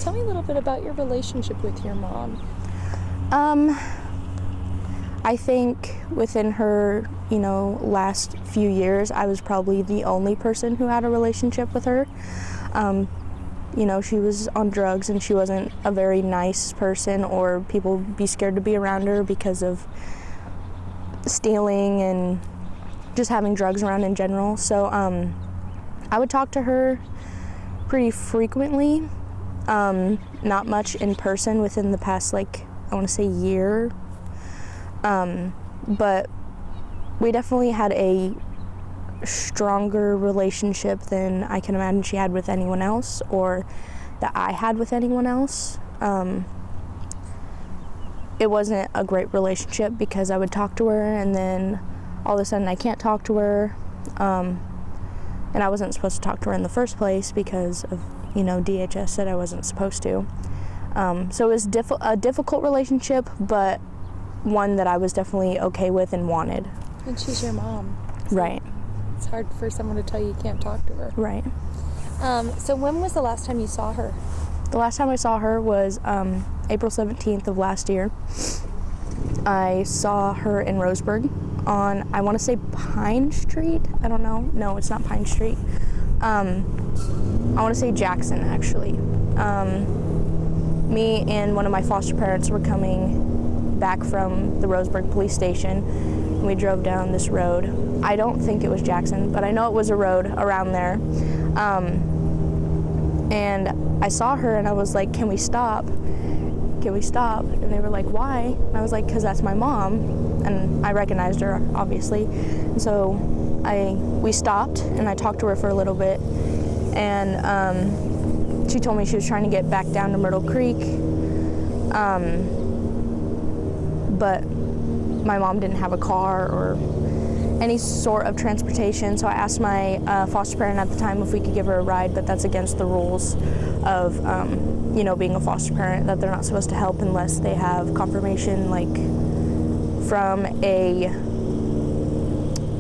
tell me a little bit about your relationship with your mom. I think within her, last few years, I was probably the only person who had a relationship with her. She was on drugs and she wasn't a very nice person, or people would be scared to be around her because of stealing and just having drugs around in general. So I would talk to her pretty frequently, not much in person within the past, I want to say year. But we definitely had a stronger relationship than I can imagine she had with anyone else, or that I had with anyone else. It wasn't a great relationship because I would talk to her and then all of a sudden I can't talk to her. And I wasn't supposed to talk to her in the first place because of, DHS said I wasn't supposed to. So it was a difficult relationship, but one that I was definitely okay with and wanted. And she's your mom. So right. It's hard for someone to tell you can't talk to her. Right. So when was the last time you saw her? The last time I saw her was April 17th of last year. I saw her in Roseburg on, I want to say Pine Street. I don't know. No, it's not Pine Street. I want to say Jackson, actually. Me and one of my foster parents were coming back from the Roseburg Police Station, and we drove down this road. I don't think it was Jackson, but I know it was a road around there. And I saw her and I was like, can we stop? Can we stop? And they were like, why? And I was like, because that's my mom. And I recognized her, obviously. And so we stopped and I talked to her for a little bit. And she told me she was trying to get back down to Myrtle Creek. But my mom didn't have a car or any sort of transportation, so I asked my foster parent at the time if we could give her a ride, but that's against the rules of being a foster parent, that they're not supposed to help unless they have confirmation from a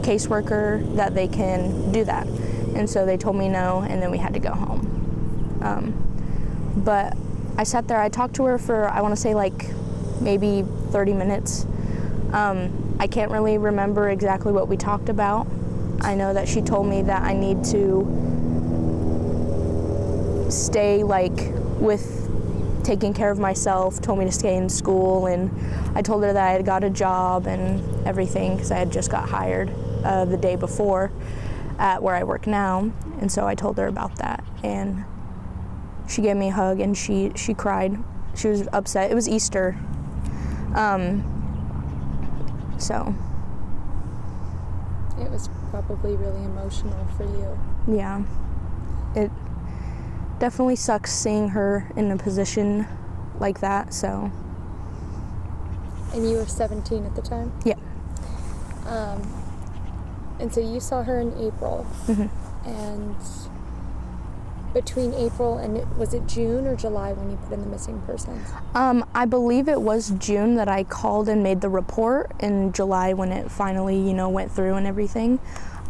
caseworker that they can do that. And so they told me no, and then we had to go home. But I sat there, I talked to her for, I want to say maybe 30 minutes. I can't really remember exactly what we talked about. I know that she told me that I need to stay with taking care of myself, told me to stay in school, and I told her that I had got a job and everything because I had just got hired the day before at where I work now. And so I told her about that, and she gave me a hug and she cried. She was upset. It was Easter. So it was probably really emotional for you. Yeah, it definitely sucks seeing her in a position like that. So. And you were 17 at the time? Yeah. And so you saw her in April. Mm-hmm. And between April and, was it June or July when you put in the missing persons? I believe it was June that I called and made the report, in July when it finally, went through and everything.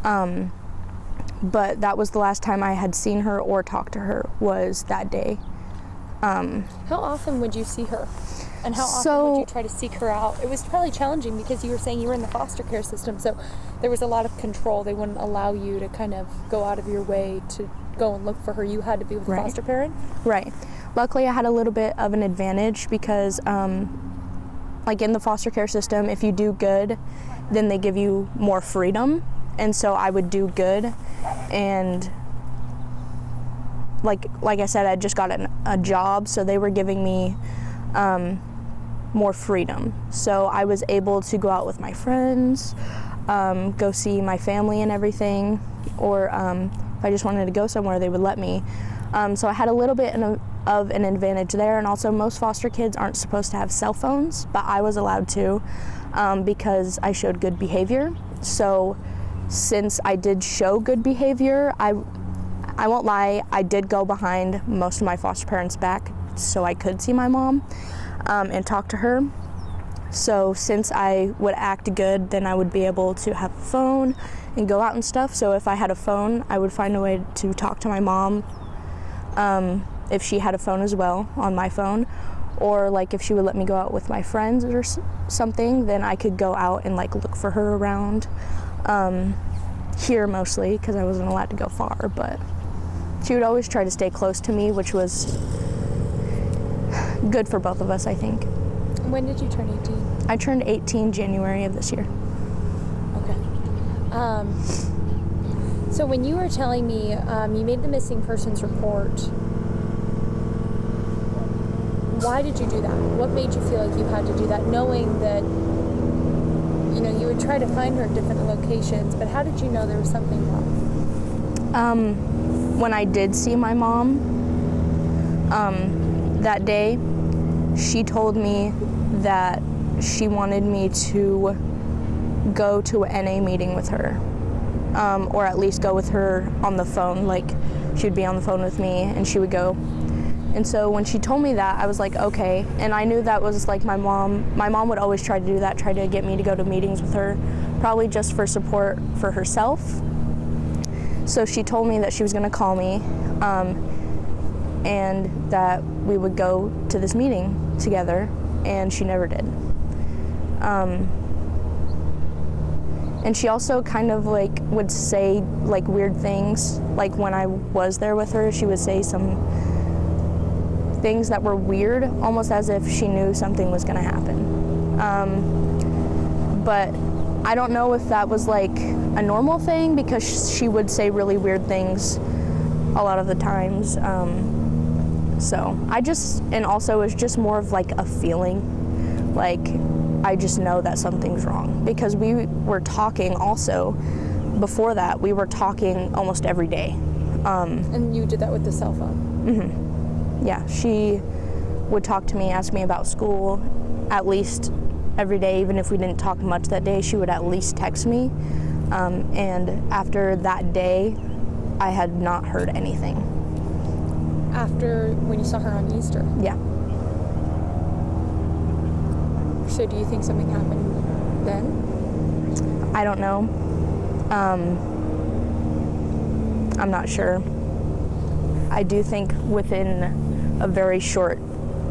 But that was the last time I had seen her or talked to her, was that day. How often would you see her? And how often would you try to seek her out? It was probably challenging because you were saying you were in the foster care system, so there was a lot of control. They wouldn't allow you to kind of go out of your way to go and look for her. You had to be with a foster parent? Right. Luckily, I had a little bit of an advantage because, in the foster care system, if you do good, then they give you more freedom. And so I would do good. And like I said, I just got a job, so they were giving me more freedom. So I was able to go out with my friends, go see my family and everything, or if I just wanted to go somewhere, they would let me. So I had a little bit of an advantage there, and also most foster kids aren't supposed to have cell phones, but I was allowed to because I showed good behavior. So since I did show good behavior, I won't lie, I did go behind most of my foster parents' back so I could see my mom and talk to her. So since I would act good, then I would be able to have a phone and go out and stuff. So if I had a phone, I would find a way to talk to my mom if she had a phone as well on my phone, or like if she would let me go out with my friends or something, then I could go out and like look for her around. Here mostly, because I wasn't allowed to go far, but she would always try to stay close to me, which was good for both of us, I think. When did you turn 18? I turned 18 January of this year. Okay. So when you were telling me you made the missing persons report, why did you do that? What made you feel like you had to do that, knowing that, you know, you would try to find her at different locations, but how did you know there was something wrong? When I did see my mom that day, she told me that she wanted me to go to an NA meeting with her, or at least go with her on the phone. Like, she would be on the phone with me and she would go. And so when she told me that, I was like, okay. And I knew that was like my mom would always try to do that, try to get me to go to meetings with her, probably just for support for herself. So she told me that she was gonna call me, and that we would go to this meeting together, and she never did. And she also kind of like would say like weird things. Like when I was there with her, she would say some things that were weird, almost as if she knew something was gonna happen. But I don't know if that was like a normal thing, because she would say really weird things a lot of the times. So and also it was just more of like a feeling. Like, I just know that something's wrong, because we were talking also, before that, we were talking almost every day. And you did that with the cell phone? Mm-hmm. Yeah, she would talk to me, ask me about school, at least every day. Even if we didn't talk much that day, she would at least text me. And after that day, I had not heard anything. After when you saw her on Easter? Yeah. So do you think something happened then? I don't know. I'm not sure. I do think within a very short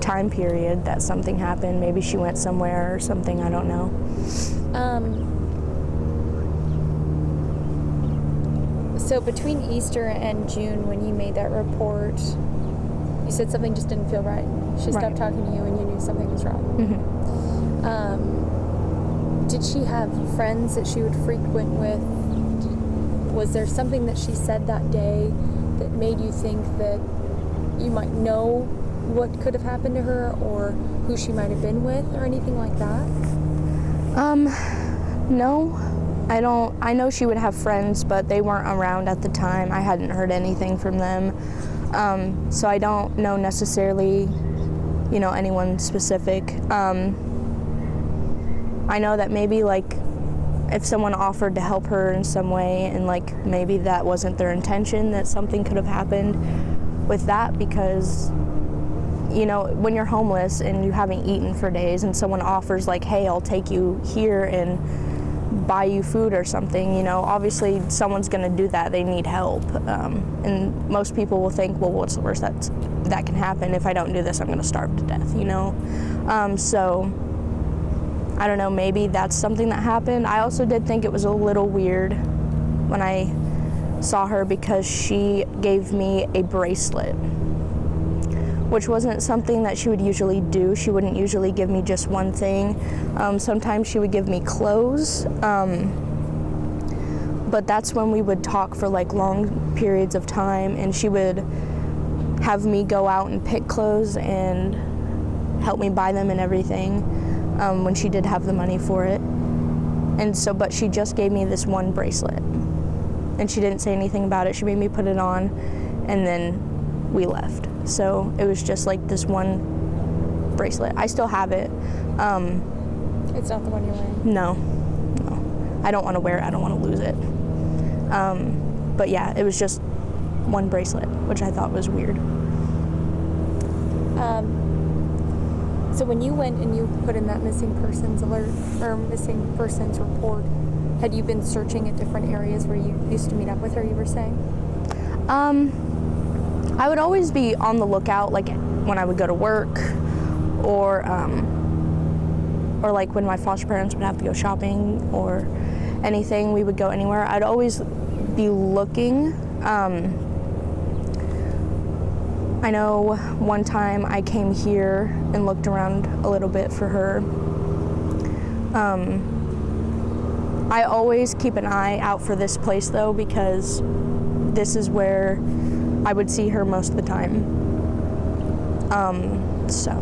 time period that something happened. Maybe she went somewhere or something, I don't know. So between Easter and June, when you made that report, you said something just didn't feel right. She stopped talking to you and you knew something was wrong. Mm-hmm. Did she have friends that she would frequent with? Was there something that she said that day that made you think that you might know what could have happened to her, or who she might have been with, or anything like that? No, I don't. I know she would have friends, but they weren't around at the time. I hadn't heard anything from them. So I don't know necessarily, anyone specific. I know that maybe like if someone offered to help her in some way, and like maybe that wasn't their intention, that something could have happened with that, because when you're homeless and you haven't eaten for days and someone offers like, hey, I'll take you here and buy you food or something, obviously someone's going to do that. They need help. And most people will think, well, what's the worst that can happen? If I don't do this, I'm going to starve to death, So I don't know, maybe that's something that happened. I also did think it was a little weird when I saw her, because she gave me a bracelet, which wasn't something that she would usually do. She wouldn't usually give me just one thing. Sometimes she would give me clothes, but that's when we would talk for like long periods of time, and she would have me go out and pick clothes and help me buy them and everything, when she did have the money for it. And so, but she just gave me this one bracelet, and she didn't say anything about it. She made me put it on, and then we left. So it was just like this one bracelet. I still have it. It's not the one you're wearing? No. I don't want to wear it. I don't want to lose it. But yeah, it was just one bracelet, which I thought was weird. So when you went and you put in that missing persons alert, or missing persons report, had you been searching at different areas where you used to meet up with her, you were saying? I would always be on the lookout, like when I would go to work, or like when my foster parents would have to go shopping or anything, we would go anywhere. I'd always be looking. I know one time I came here and looked around a little bit for her. I always keep an eye out for this place though, because this is where I would see her most of the time. So.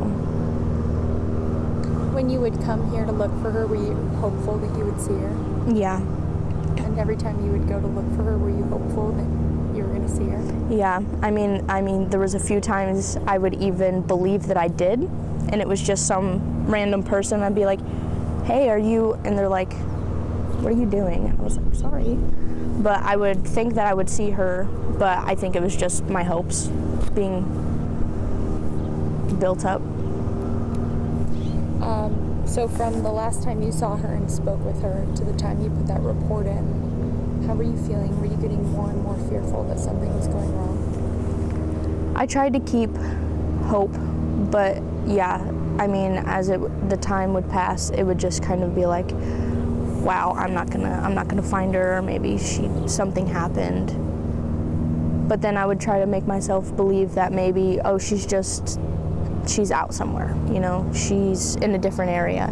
When you would come here to look for her, were you hopeful that you would see her? Yeah. And every time you would go to look for her, were you hopeful that you were going to see her? Yeah. I mean, there was a few times I would even believe that I did, and it was just some random person. I'd be like, "Hey, are you?" And they're like, "What are you doing?" And I was like, "Sorry." But I would think that I would see her, but I think it was just my hopes being built up. So from the last time you saw her and spoke with her to the time you put that report in, how were you feeling? Were you getting more and more fearful that something was going wrong? I tried to keep hope, but yeah, I mean, as the time would pass, it would just kind of be like, wow, I'm not gonna find her, or maybe something happened. But then I would try to make myself believe that maybe, oh, she's out somewhere, she's in a different area,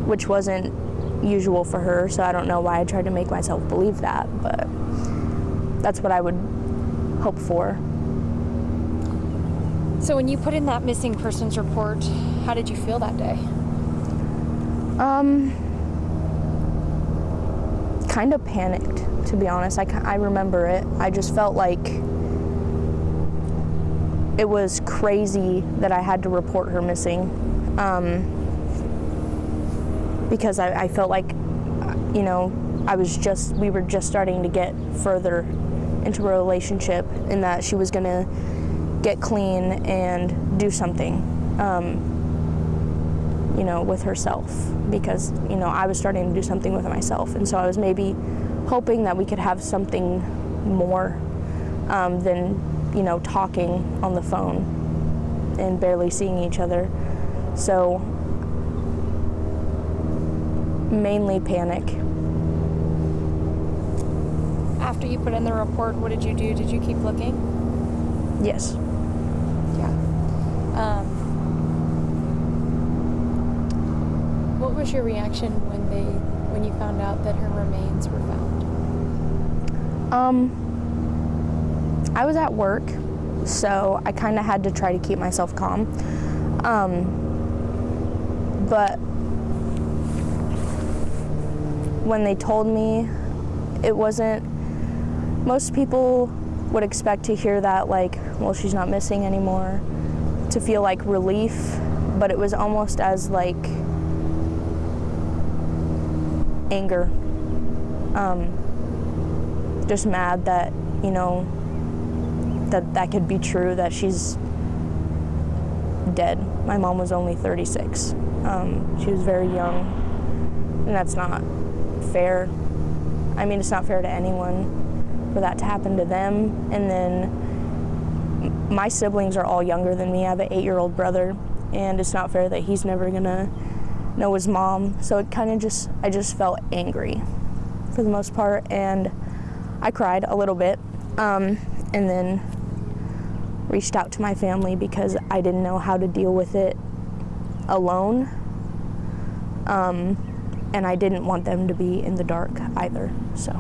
which wasn't usual for her, so I don't know why I tried to make myself believe that, but that's what I would hope for. So when you put in that missing persons report, how did you feel that day? Kind of panicked, to be honest. I remember it. I just felt like it was crazy that I had to report her missing, because I felt like, we were just starting to get further into a relationship, and that she was gonna get clean and do something, with herself, because, I was starting to do something with myself, and so I was maybe hoping that we could have something more than talking on the phone and barely seeing each other. So mainly panic. After you put in the report, what did you do? Did you keep looking? Yes. Yeah. What was your reaction when you found out that her remains were found? I was at work, so I kind of had to try to keep myself calm. But when they told me, it wasn't, most people would expect to hear that, like, well, she's not missing anymore, to feel like relief, but it was almost as like anger. Just mad that, that could be true, that she's dead. My mom was only 36. She was very young, and that's not fair. I mean, it's not fair to anyone for that to happen to them. And then my siblings are all younger than me. I have an 8-year-old brother, and it's not fair that he's never gonna know his mom. So it kind of I just felt angry for the most part, and I cried a little bit, and then reached out to my family because I didn't know how to deal with it alone, and I didn't want them to be in the dark either, so.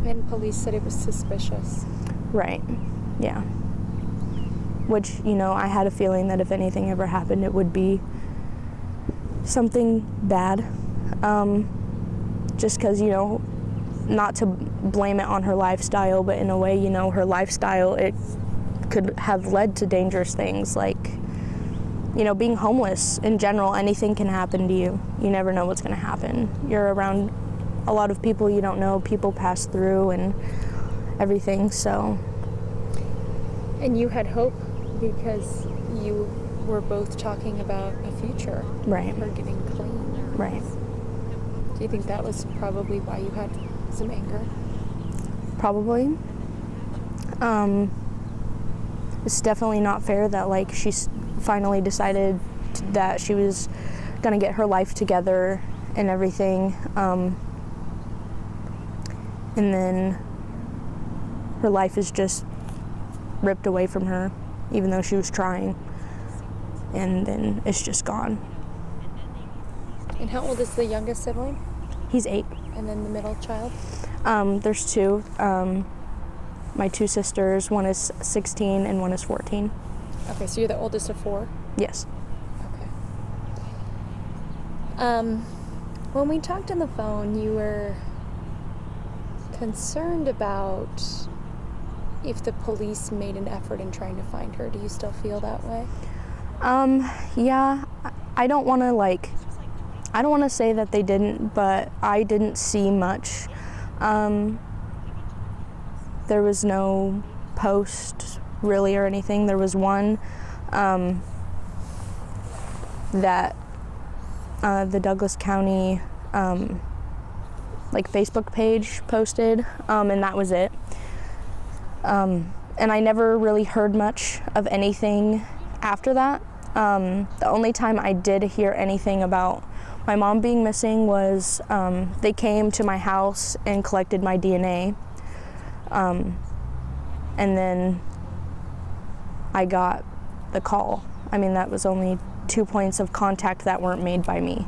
And police said it was suspicious. Right, yeah. Which, I had a feeling that if anything ever happened, it would be something bad, just because, not to blame it on her lifestyle, but in a way, her lifestyle, it could have led to dangerous things, like, being homeless in general. Anything can happen to you. You never know what's going to happen. You're around a lot of people you don't know, people pass through and everything, so. And you had hope because you were both talking about a future. Right. Her getting clean. Right. Do you think that was probably why you had some anger? Probably. it's definitely not fair that like she's finally decided that she was gonna get her life together and everything, and then her life is just ripped away from her, even though she was trying, and then it's just gone. And how old is the youngest sibling? He's 8. And then the middle child? There's 2. My 2 sisters, one is 16 and one is 14. Okay, so you're the oldest of 4? Yes. Okay. When we talked on the phone, you were concerned about if the police made an effort in trying to find her. Do you still feel that way? Yeah, I don't want to say that they didn't, but I didn't see much. There was no post really or anything. There was one that the Douglas County Facebook page posted, and that was it. And I never really heard much of anything after that. The only time I did hear anything about my mom being missing was they came to my house and collected my DNA. And then I got the call. I mean, that was only 2 points of contact that weren't made by me.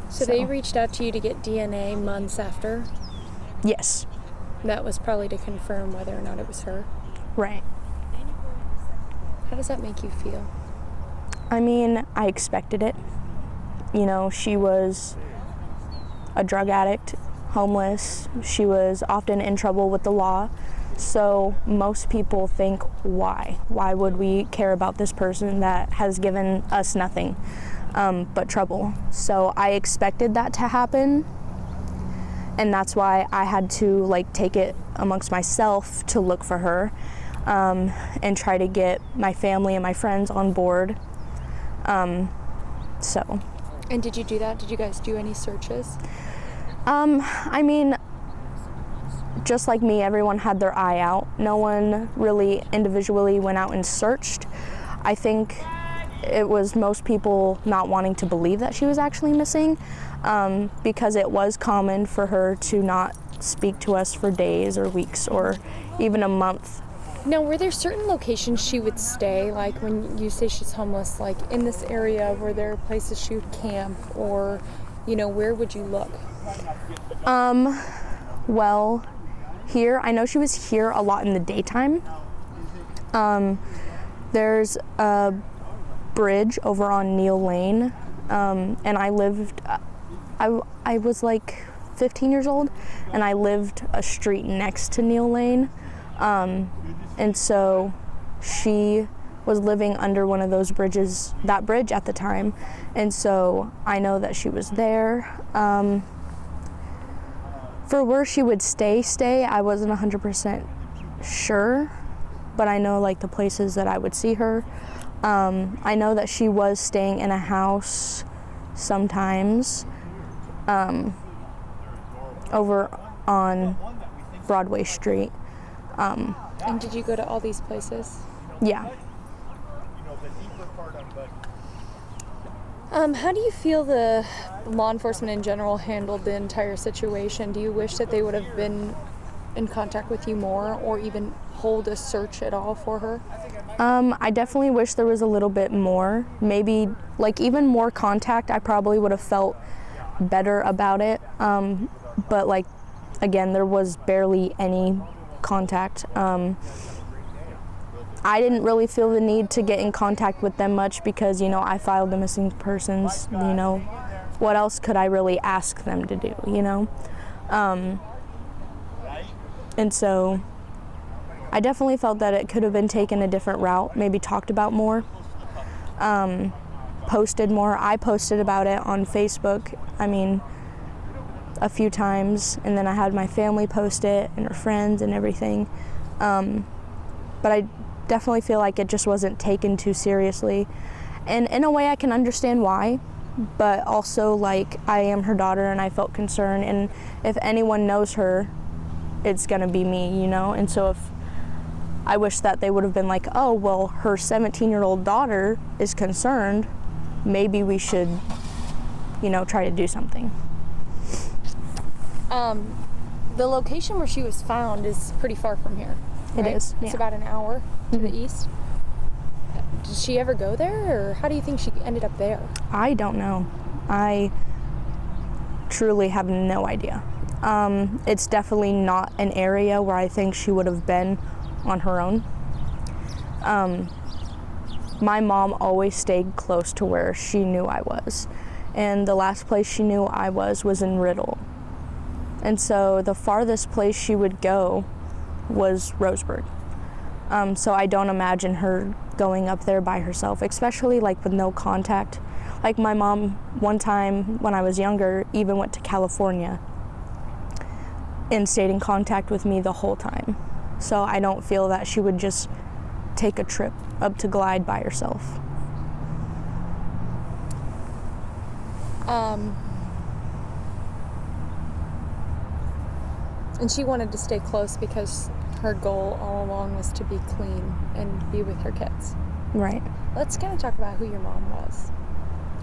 So they reached out to you to get DNA months after? Yes. That was probably to confirm whether or not it was her? Right. How does that make you feel? I mean, I expected it. You know, she was a drug addict, homeless. She was often in trouble with the law. So most people think, why? Why would we care about this person that has given us nothing but trouble? So I expected that to happen. And that's why I had to take it amongst myself to look for her and try to get my family and my friends on board. So. And did you do that? Did you guys do any searches? I mean, just like me, everyone had their eye out. No one really individually went out and searched. I think it was most people not wanting to believe that she was actually missing, because it was common for her to not speak to us for days or weeks or even a month. Now, were there certain locations she would stay? Like when you say she's homeless, like in this area, were there places she would camp, or, where would you look? Well, here, I know she was here a lot in the daytime. There's a bridge over on Neil Lane, and I was 15 years old, and I lived a street next to Neil Lane, and so she was living under one of those bridges, that bridge at the time, and so I know that she was there. For where she would stay, I wasn't 100% sure, but I know the places that I would see her. I know that she was staying in a house sometimes over on Broadway Street. And did you go to all these places? Yeah. How do you feel the law enforcement in general handled the entire situation? Do you wish that they would have been in contact with you more, or even hold a search at all for her? I definitely wish there was a little bit more. Maybe even more contact. I probably would have felt better about it. But again, there was barely any contact. I didn't really feel the need to get in contact with them much because, I filed the missing persons, what else could I really ask them to do, And so I definitely felt that it could have been taken a different route, maybe talked about more, posted more. I posted about it on Facebook, a few times, and then I had my family post it and her friends and everything. But I definitely feel like it just wasn't taken too seriously. And in a way I can understand why, but also I am her daughter and I felt concerned, and if anyone knows her, it's gonna be me, And so if I wish that they would have been like, oh, well, her 17-year-old daughter is concerned. Maybe we should, try to do something. The location where she was found is pretty far from here. Right? It is. It's about an hour to the east. Did she ever go there, or how do you think she ended up there? I don't know. I truly have no idea. It's definitely not an area where I think she would have been on her own. My mom always stayed close to where she knew I was. And the last place she knew I was in Riddle. And so the farthest place she would go was Roseburg. So I don't imagine her going up there by herself, especially like with no contact. Like my mom, one time when I was younger, even went to California and stayed in contact with me the whole time. So I don't feel that she would just take a trip up to Glide by herself. And she wanted to stay close because her goal all along was to be clean and be with her kids. Right. Let's kind of talk about who your mom was.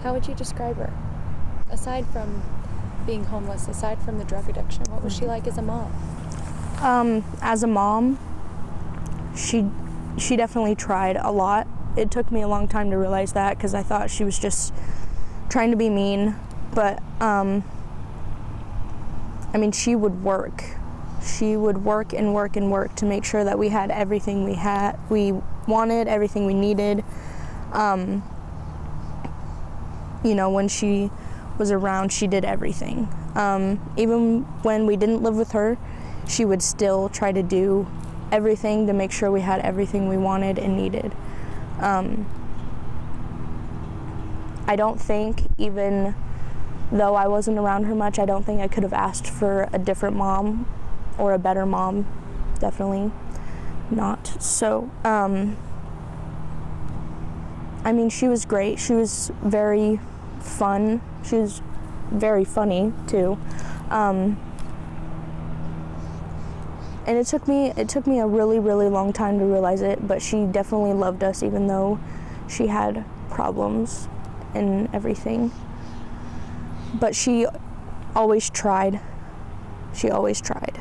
How would you describe her? Aside from being homeless, aside from the drug addiction, what was she like as a mom? As a mom, she definitely tried a lot. It took me a long time to realize that because I thought she was just trying to be mean. But, she would work. She would work and work and work to make sure that we had everything we wanted, everything we needed. When she was around, she did everything. Even when we didn't live with her, she would still try to do everything to make sure we had everything we wanted and needed. I don't think, even though I wasn't around her much, I don't think I could have asked for a different mom or a better mom. Definitely not. So, she was great. She was very fun. She was very funny too. And it took me a really, really long time to realize it, but she definitely loved us even though she had problems and everything. But she always tried. She always tried.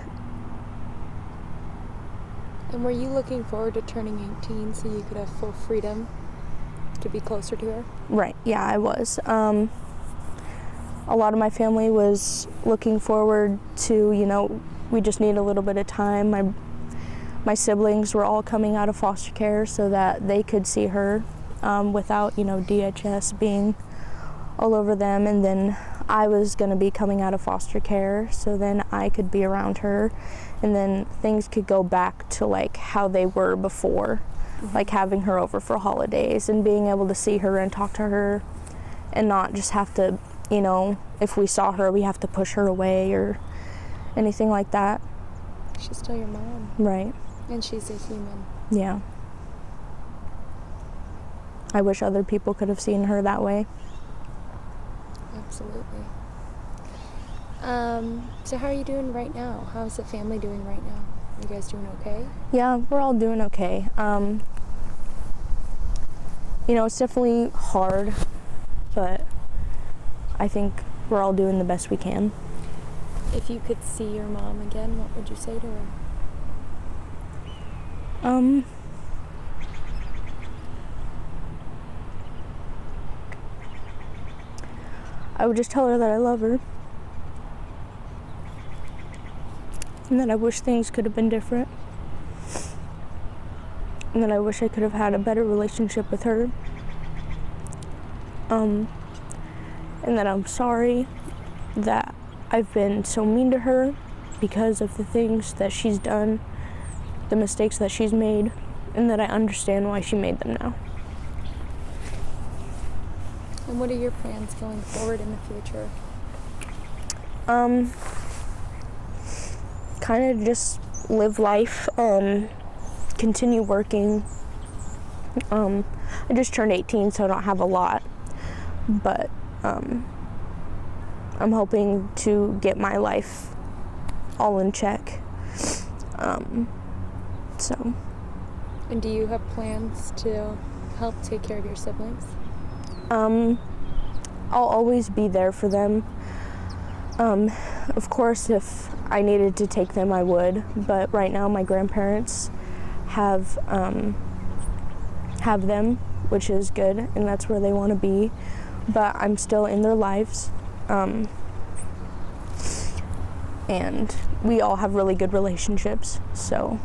And were you looking forward to turning 18 so you could have full freedom to be closer to her? Right, yeah, I was. A lot of my family was looking forward to, we just need a little bit of time. My siblings were all coming out of foster care so that they could see her without, DHS being all over them. And then I was going to be coming out of foster care, so then I could be around her. And then things could go back to like how they were before, like having her over for holidays and being able to see her and talk to her and not just have to, if we saw her, we have to push her away or anything like that. She's still your mom. Right. And she's a human. Yeah. I wish other people could have seen her that way. Absolutely. So how are you doing right now? How's the family doing right now? Are you guys doing okay? Yeah, we're all doing okay. It's definitely hard, but I think we're all doing the best we can. If you could see your mom again, what would you say to her? I would just tell her that I love her. And that I wish things could have been different. And that I wish I could have had a better relationship with her. And that I'm sorry that I've been so mean to her because of the things that she's done, the mistakes that she's made, and that I understand why she made them now. And what are your plans going forward in the future? Kind of just live life, continue working. I just turned 18, so I don't have a lot, but I'm hoping to get my life all in check. So And do you have plans to help take care of your siblings? I'll always be there for them. Of course, if I needed to take them, I would. But right now, my grandparents have them, which is good, and that's where they want to be. But I'm still in their lives. And we all have really good relationships, so